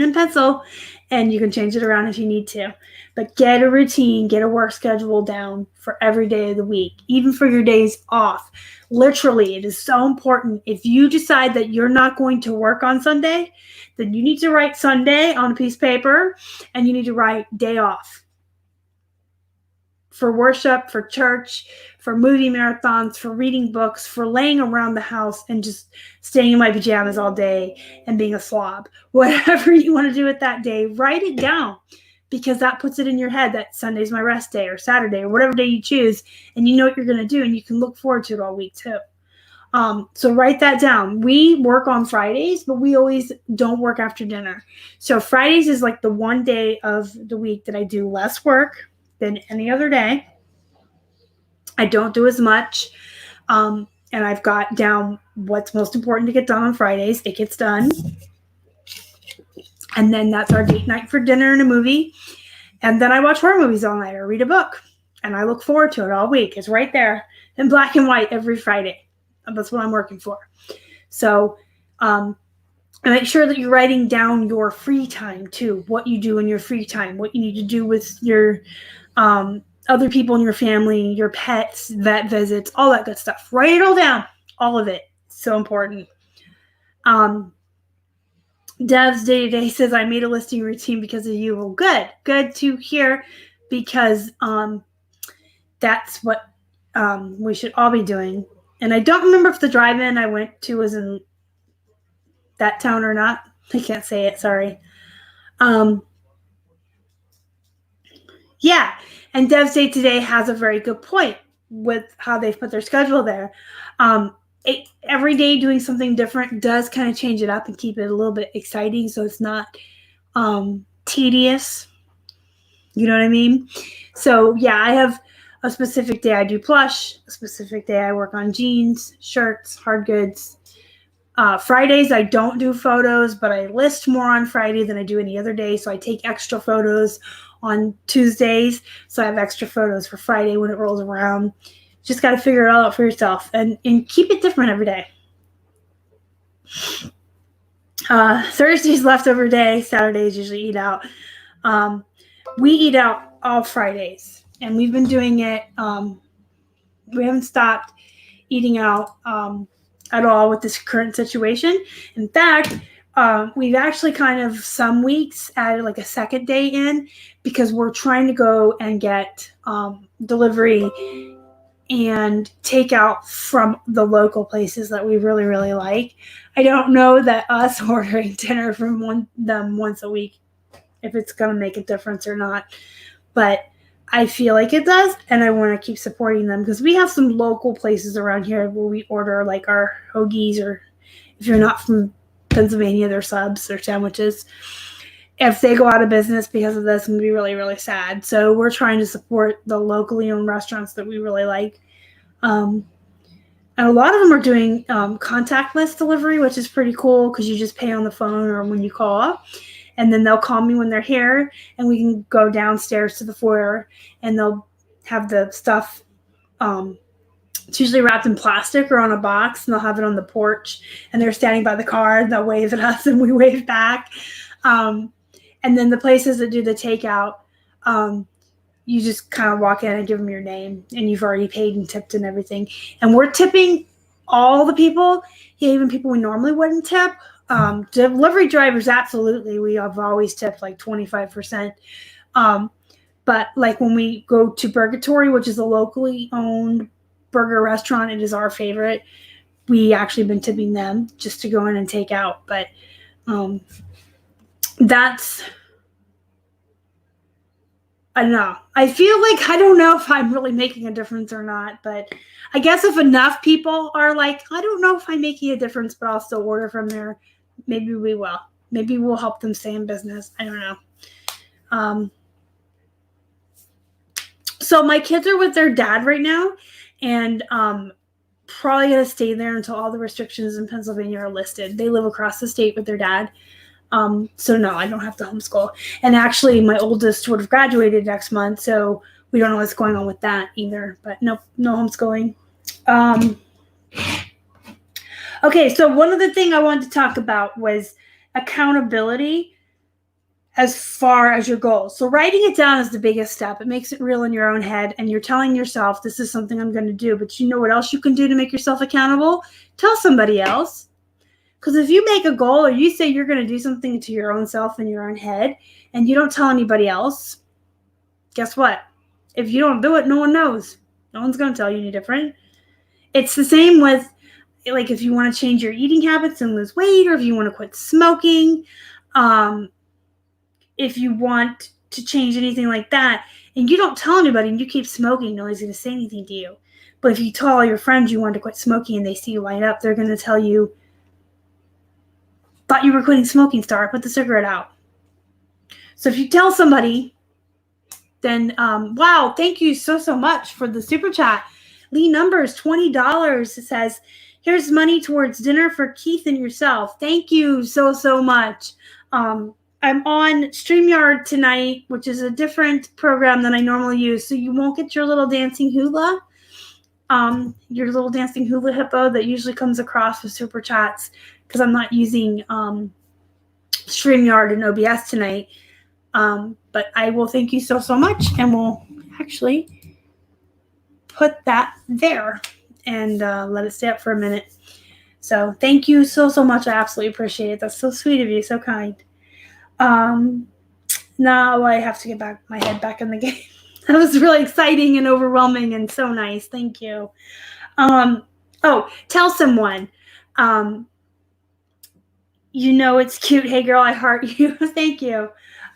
Speaker 1: in pencil, and you can change it around if you need to. But get a routine, get a work schedule down for every day of the week, even for your days off. Literally, it is so important. If you decide that you're not going to work on Sunday, then you need to write Sunday on a piece of paper, and you need to write day off. For worship, for church, for movie marathons, for reading books, for laying around the house and just staying in my pajamas all day and being a slob. Whatever you want to do with that day, write it down, because that puts it in your head that Sunday's my rest day, or Saturday, or whatever day you choose, and you know what you're going to do, and you can look forward to it all week too. So write that down. We work on Fridays, but we always don't work after dinner. So Fridays is like the one day of the week that I do less work than any other day. I don't do as much. And I've got down what's most important to get done on Fridays. It gets done. And then that's our date night for dinner and a movie. And then I watch horror movies all night or read a book. And I look forward to it all week. It's right there in black and white every Friday. And that's what I'm working for. So make sure that you're writing down your free time too, what you do in your free time, what you need to do with your other people in your family, your pets, vet visits, all that good stuff. Write it all down, all of it. So important. Dev's day-to-day says, I made a listing routine because of you. Well, good to hear, because that's what we should all be doing. And I don't remember if the drive-in I went to was in that town or not. I can't say it, sorry. Yeah, and Dev's Day today has a very good point with how they've put their schedule there. Every day doing something different does kind of change it up and keep it a little bit exciting, so it's not tedious. You know what I mean? So yeah, I have a specific day I do plush, a specific day I work on jeans, shirts, hard goods. Fridays I don't do photos, but I list more on Friday than I do any other day, so I take extra photos on Tuesdays, so I have extra photos for Friday when it rolls around. Just got to figure it all out for yourself and keep it different every day. Thursday's leftover day. Saturdays usually eat out. We eat out all Fridays, and we've been doing it. We haven't stopped eating out at all with this current situation. In fact, we've actually kind of some weeks added like a second day in, because we're trying to go and get delivery and takeout from the local places that we really, really like. I don't know that us ordering dinner from them once a week, if it's going to make a difference or not, but I feel like it does, and I want to keep supporting them, because we have some local places around here where we order like our hoagies, or if you're not from Pennsylvania, their subs or sandwiches. If they go out of business because of this, I'm going to be really, really sad. So we're trying to support the locally owned restaurants that we really like. And a lot of them are doing contactless delivery, which is pretty cool, because you just pay on the phone or when you call, and then they'll call me when they're here, and we can go downstairs to the foyer, and they'll have the stuff. It's usually wrapped in plastic or on a box, and they'll have it on the porch, and they're standing by the car, and they'll wave at us, and we wave back. And then the places that do the takeout, you just kind of walk in and give them your name, and you've already paid and tipped and everything. And we're tipping all the people, even people we normally wouldn't tip. Delivery drivers, absolutely. We have always tipped like 25%. But like when we go to Burgatory, which is a locally owned burger restaurant, it is our favorite. We actually been tipping them just to go in and take out. But that's, I don't know. I feel like, I don't know if I'm really making a difference or not, but I guess if enough people are like, I don't know if I'm making a difference, but I'll still order from there, maybe we will. Maybe we'll help them stay in business. I don't know. So my kids are with their dad right now, and probably going to stay there until all the restrictions in Pennsylvania are lifted. They live across the state with their dad. So no, I don't have to homeschool. And actually, my oldest would have graduated next month, so we don't know what's going on with that either. But no homeschooling. Okay, so one other thing I wanted to talk about was accountability as far as your goals. So writing it down is the biggest step. It makes it real in your own head, and you're telling yourself, this is something I'm going to do. But you know what else you can do to make yourself accountable? Tell somebody else. Because if you make a goal or you say you're going to do something to your own self in your own head and you don't tell anybody else, guess what? If you don't do it, no one knows. No one's going to tell you any different. It's the same with, like, if you want to change your eating habits and lose weight, or if you want to quit smoking, if you want to change anything like that, and you don't tell anybody and you keep smoking, nobody's going to say anything to you. But if you tell all your friends you want to quit smoking and they see you light up, they're going to tell you, thought you were quitting smoking, Star, put the cigarette out. So if you tell somebody, then, wow, thank you so much for the super chat. Lee Numbers, $20. It says, here's money towards dinner for Keith and yourself. Thank you so much. I'm on StreamYard tonight, which is a different program than I normally use. So you won't get your little dancing hula, your little dancing hula hippo that usually comes across with super chats, because I'm not using StreamYard and OBS tonight. But I will thank you so much, and we'll actually put that there and let it stay up for a minute. So thank you so much. I absolutely appreciate it. That's so sweet of you. So kind. Now I have to get my head back in the game. That was really exciting and overwhelming and so nice. Thank you. Tell someone. You know it's cute. Hey, girl, I heart you. Thank you.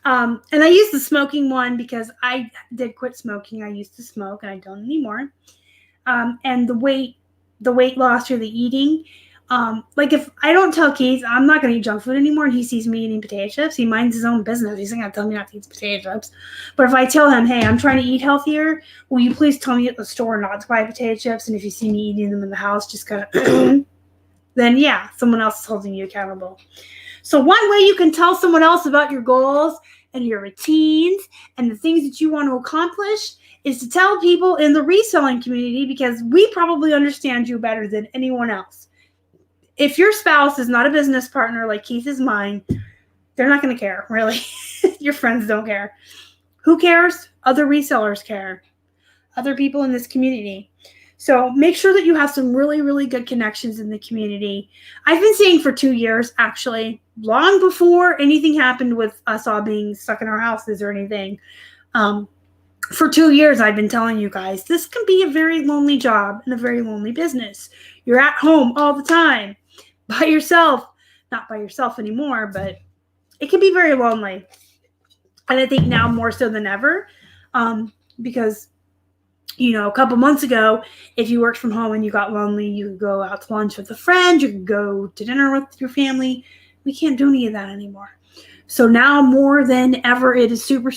Speaker 1: And I use the smoking one because I did quit smoking. I used to smoke, and I don't anymore. And the weight loss or the eating, like if I don't tell Keith I'm not going to eat junk food anymore, and he sees me eating potato chips, he minds his own business. He's not going to tell me not to eat potato chips. But if I tell him, hey, I'm trying to eat healthier, will you please tell me at the store not to buy potato chips? And if you see me eating them in the house, just kind of then yeah, someone else is holding you accountable. So one way you can tell someone else about your goals and your routines and the things that you want to accomplish is to tell people in the reselling community, because we probably understand you better than anyone else. If your spouse is not a business partner like Keith is mine, they're not going to care, really. Your friends don't care. Who cares? Other resellers care. Other people in this community. So make sure that you have some really good connections in the community. I've been saying for 2 years, actually, long before anything happened with us all being stuck in our houses or anything. For 2 years, I've been telling you guys, this can be a very lonely job and a very lonely business. You're at home all the time by yourself. Not by yourself anymore, but it can be very lonely. And I think now more so than ever, because a couple months ago, if you worked from home and you got lonely, you could go out to lunch with a friend, you could go to dinner with your family. We can't do any of that anymore. So now more than ever, it is super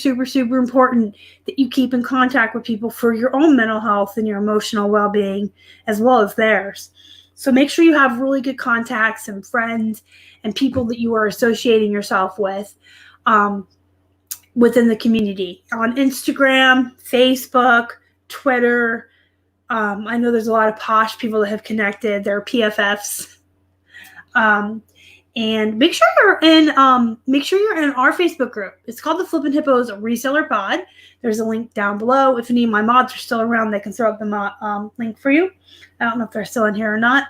Speaker 1: important that you keep in contact with people for your own mental health and your emotional well-being as well as theirs. So make sure you have really good contacts and friends and people that you are associating yourself with within the community on Instagram, Facebook, Twitter. I know there's a lot of Posh people that have connected. They're PFFs. And make sure you're in our Facebook group. It's called the Flippin' Hippos Reseller Pod. There's a link down below. If any of my mods are still around, they can throw up the link for you. I don't know if they're still in here or not.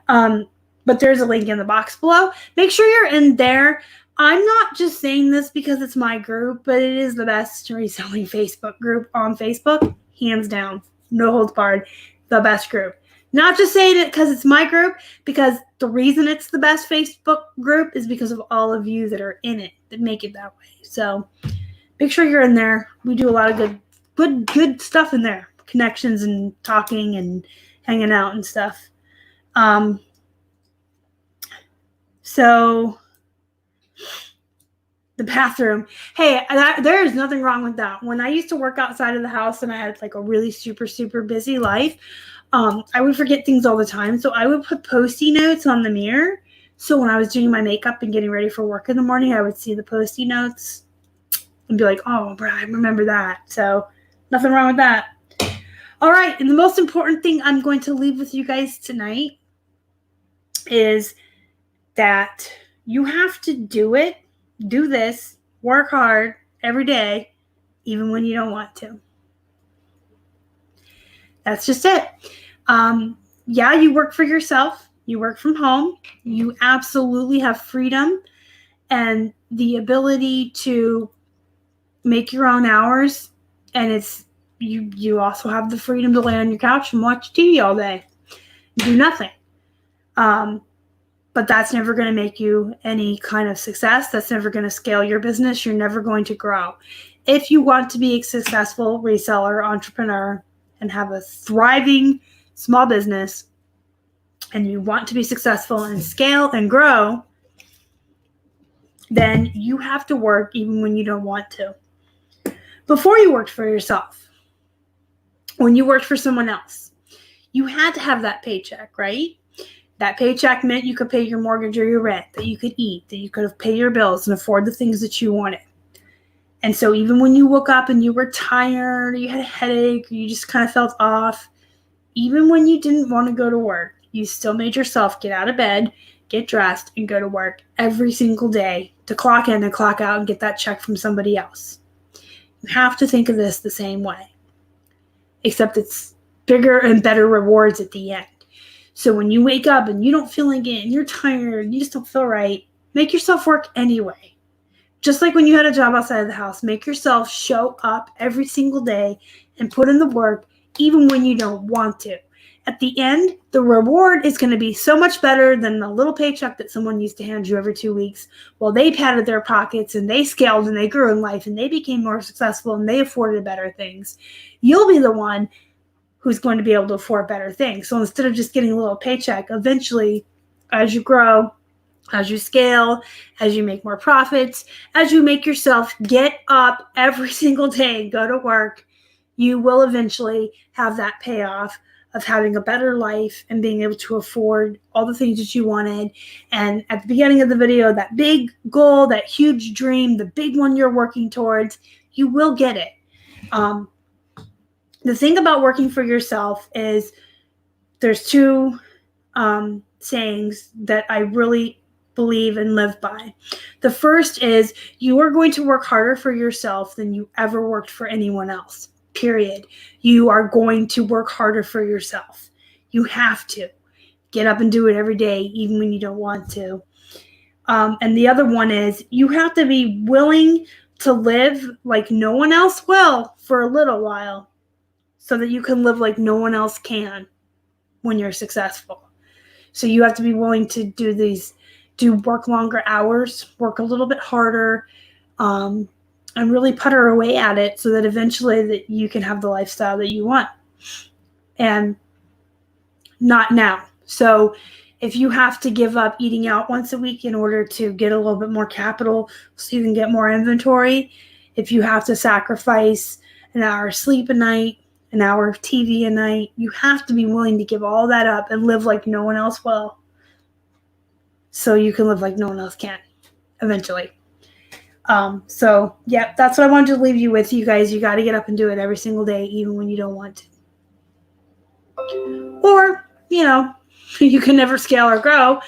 Speaker 1: But there's a link in the box below. Make sure you're in there. I'm not just saying this because it's my group, but it is the best reselling Facebook group on Facebook. Hands down. No holds barred. The best group. Not just saying it because it's my group, because the reason it's the best Facebook group is because of all of you that are in it that make it that way. So make sure you're in there. We do a lot of good stuff in there. Connections and talking and hanging out and stuff. So the bathroom. Hey, there is nothing wrong with that. When I used to work outside of the house and I had like a really super busy life, I would forget things all the time. So I would put Post-it notes on the mirror So when I was doing my makeup and getting ready for work in the morning, I would see the Post-it notes and be like, oh, I remember that. So nothing wrong with that. All right. And the most important thing I'm going to leave with you guys tonight is that you have to do this, work hard every day, even when you don't want to. That's just it. Yeah, you work for yourself. You work from home. You absolutely have freedom and the ability to make your own hours. And it's you also have the freedom to lay on your couch and watch TV all day. Do nothing. But that's never going to make you any kind of success. That's never going to scale your business. You're never going to grow. If you want to be a successful reseller, entrepreneur, and have a thriving small business, and you want to be successful and scale and grow, then you have to work even when you don't want to. Before you worked for yourself, when you worked for someone else, you had to have that paycheck, right? That paycheck meant you could pay your mortgage or your rent, that you could eat, that you could pay your bills and afford the things that you wanted. And so even when you woke up and you were tired, or you had a headache, or you just kind of felt off, even when you didn't want to go to work, you still made yourself get out of bed, get dressed, and go to work every single day to clock in and clock out and get that check from somebody else. You have to think of this the same way, except it's bigger and better rewards at the end. So when you wake up and you don't feel like it and you're tired and you just don't feel right, make yourself work anyway. Just like when you had a job outside of the house, make yourself show up every single day and put in the work even when you don't want to. At the end, the reward is going to be so much better than the little paycheck that someone used to hand you every 2 weeks. Well, they padded their pockets and they scaled and they grew in life and they became more successful and they afforded better things. You'll be the one who's going to be able to afford better things. So instead of just getting a little paycheck, eventually, as you grow, as you scale, as you make more profits, as you make yourself get up every single day and go to work, you will eventually have that payoff of having a better life and being able to afford all the things that you wanted. And at the beginning of the video, that big goal, that huge dream, the big one you're working towards, you will get it. The thing about working for yourself is there's two sayings that I really believe and live by. The first is you are going to work harder for yourself than you ever worked for anyone else, period. You are going to work harder for yourself. You have to get up and do it every day, even when you don't want to. And the other one is you have to be willing to live like no one else will for a little while, so that you can live like no one else can when you're successful. So you have to be willing to do work longer hours, work a little bit harder, and really putter away at it so that eventually that you can have the lifestyle that you want. And not now. So if you have to give up eating out once a week in order to get a little bit more capital so you can get more inventory, if you have to sacrifice an hour of sleep a night, an hour of TV a night, you have to be willing to give all that up and live like no one else will, so you can live like no one else can eventually. So yeah, that's what I wanted to leave you with, you guys. You got to get up and do it every single day, even when you don't want to. Or, you can never scale or grow.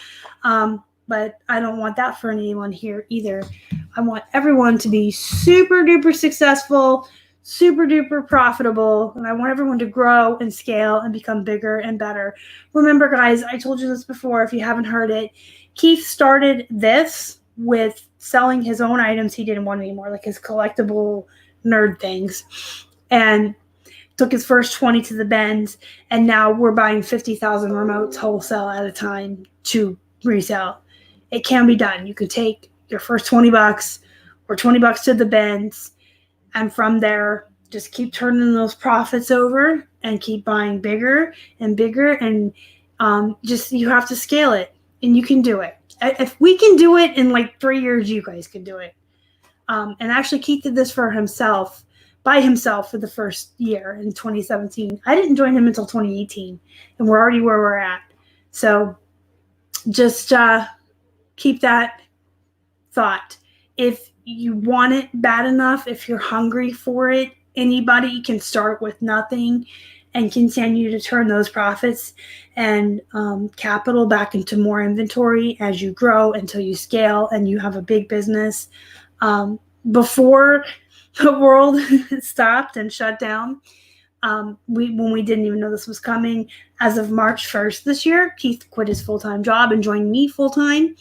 Speaker 1: But I don't want that for anyone here either. I want everyone to be super duper successful, super duper profitable, and I want everyone to grow and scale and become bigger and better. Remember, guys, I told you this before if you haven't heard it. Keith started this with selling his own items he didn't want anymore, like his collectible nerd things, and took his first 20 to the bends, and now we're buying 50,000 remotes wholesale at a time to resell. It can be done. You can take your first $20 or $20 to the bends, and from there, just keep turning those profits over and keep buying bigger and bigger. And you have to scale it, and you can do it. If we can do it in like 3 years, you guys can do it. And actually, Keith did this for himself, by himself, for the first year in 2017. I didn't join him until 2018, and we're already where we're at. So just keep that thought. If you want it bad enough, if you're hungry for it, anybody can start with nothing and continue to turn those profits and capital back into more inventory as you grow until you scale and you have a big business. Before the world stopped and shut down, when we didn't even know this was coming, as of March 1st this year, Keith quit his full-time job and joined me full-time.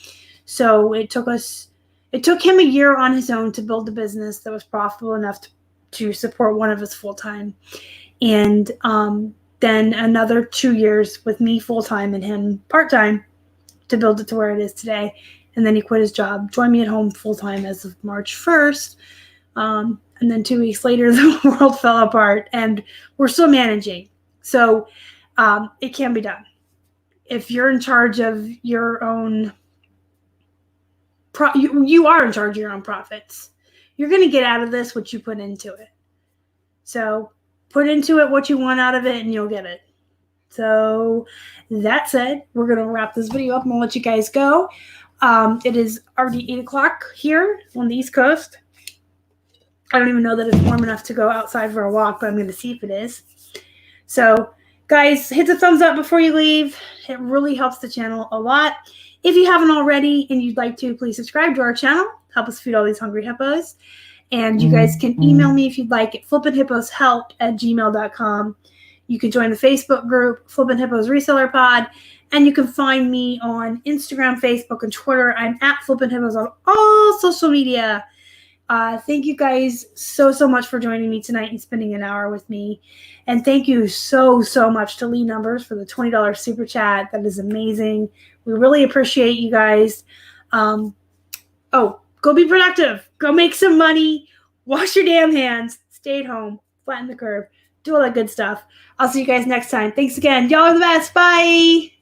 Speaker 1: So it took him a year on his own to build a business that was profitable enough to support one of us full-time. And then another 2 years with me full-time and him part-time to build it to where it is today. And then he quit his job, joined me at home full-time as of March 1st. And then 2 weeks later, the world fell apart, and we're still managing. So it can be done. If you're in charge of your own, you are in charge of your own profits. You're going to get out of this what you put into it. So put into it what you want out of it, and you'll get it. So that said, we're going to wrap this video up. I'm going to let you guys go. It is already 8 o'clock here on the East Coast. I don't even know that it's warm enough to go outside for a walk, but I'm going to see if it is. So, guys, hit the thumbs up before you leave. It really helps the channel a lot. If you haven't already and you'd like to, please subscribe to our channel. Help us feed all these hungry hippos. And you guys can email me if you'd like at flippinhipposhelp@gmail.com. You can join the Facebook group, Flippin' Hippos Reseller Pod. And you can find me on Instagram, Facebook, and Twitter. I'm at Flippin' Hippos on all social media. Thank you guys so much for joining me tonight and spending an hour with me. And thank you so much to Lee Numbers for the $20 super chat. That is amazing. We really appreciate you guys. Go be productive. Go make some money. Wash your damn hands. Stay at home. Flatten the curve. Do all that good stuff. I'll see you guys next time. Thanks again. Y'all are the best. Bye.